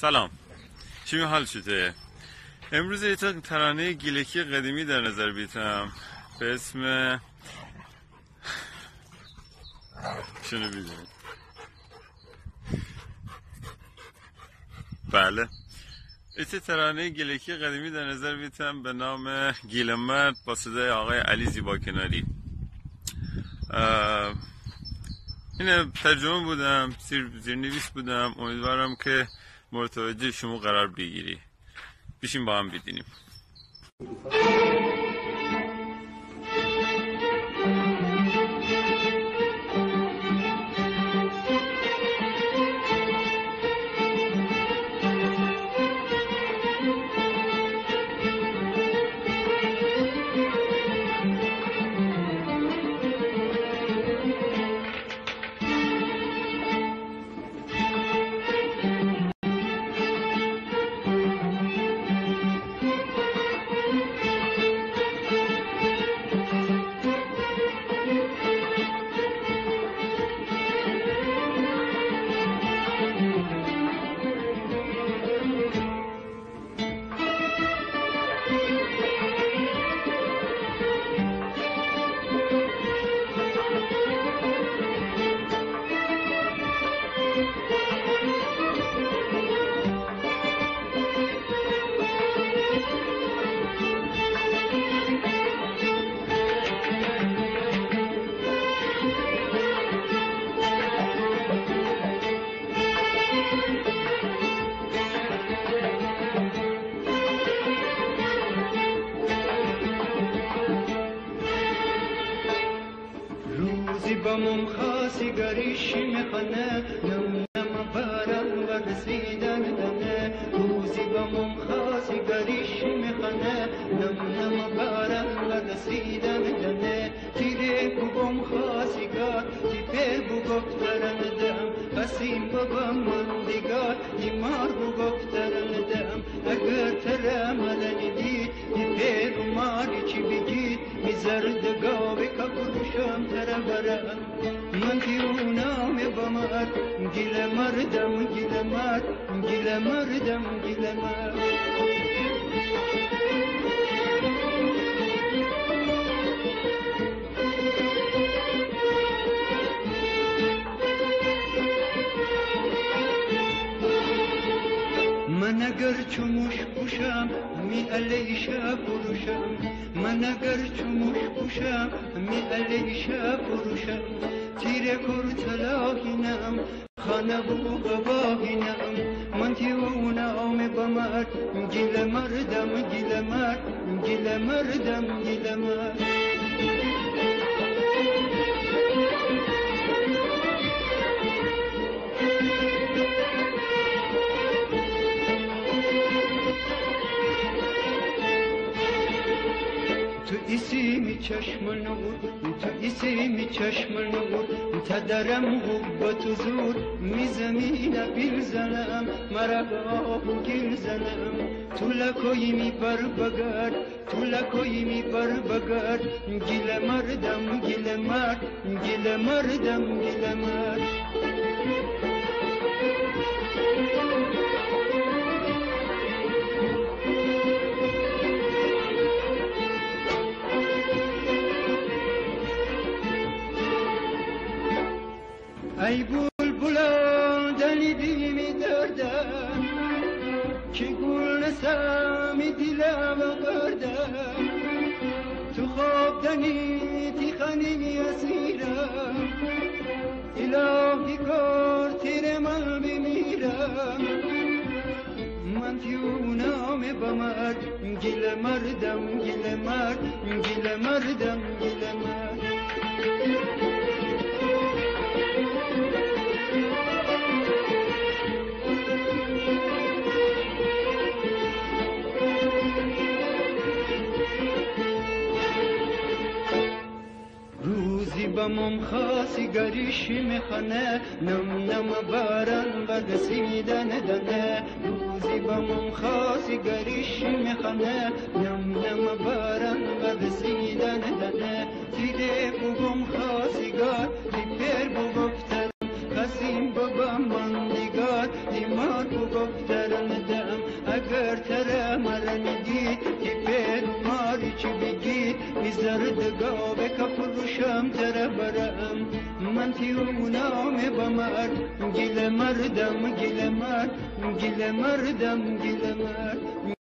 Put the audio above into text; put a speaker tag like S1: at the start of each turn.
S1: سلام، چی حال شده؟ امروز یه ترانه گیلکی قدیمی در نظر بیتم به اسم شنو بیدونید. بله، یه ترانه گیلکی قدیمی در نظر بیتم به نام گیلمرد با صدای آقای علی زیباکناری. این ترجمه بودم، زیرنویس بودم. امیدوارم که مورد توجه شما قرار بگیری. بشین با هم بدینیم.
S2: بامم خاصی گریشی میخنه نم بارم و رسیدن دنه روزی بامم خاصی گریشی میخنه نم بارم و رسیدن دنه تیره بوم خاصی گار تیپه بو گفترم دم قسیم بابا من دیگر دیمار بو گفترم دم اگر ترم دید تیپه بو ماری چی بگید میزرد گاوی کبروشم ترم برم من دیونام بامد گیل مردم گیل مردم گیل مرد من اگر چموش پوشم می علیشه فروشم من اگر چموش پوشم می علیشه فروشم تیر کرتلاهینم خانه و قباهینم من تیونه آم بمر گیل مردم گیل مردم گیل مرد تو اسمی چشم نور تو اسمی چشم نور تدرم حبت و زور می زمین بیل زنم مرا گل زنم تو لکوی می بر بگرد تو لکوی می بر بگرد گیل مردم گیل مردم گیل مرد ای بلبلا دلیدی می دردم که گل نسمی دلم بردم تو خواب دنی تی خنی اسیرم الهی کار تیر من بمیرم من تیونام بمرد گیل مردم گیل مردم گیل مرد بامم خاصی گریشی میخنه نم بارن و رسیدن دنه روزی بامم خاصی گریشی میخنه نم بارن و رسیدن دنه تیده بوم خاصی گار تیپر بو گفترم قسیم بابا من دیگر دیمار بو گفترم تره مرنگی تیپر ماری چی بگی میزرد گاوه کفروشم تره برم من تیونام بمر گل مردم گل مردم گل مرد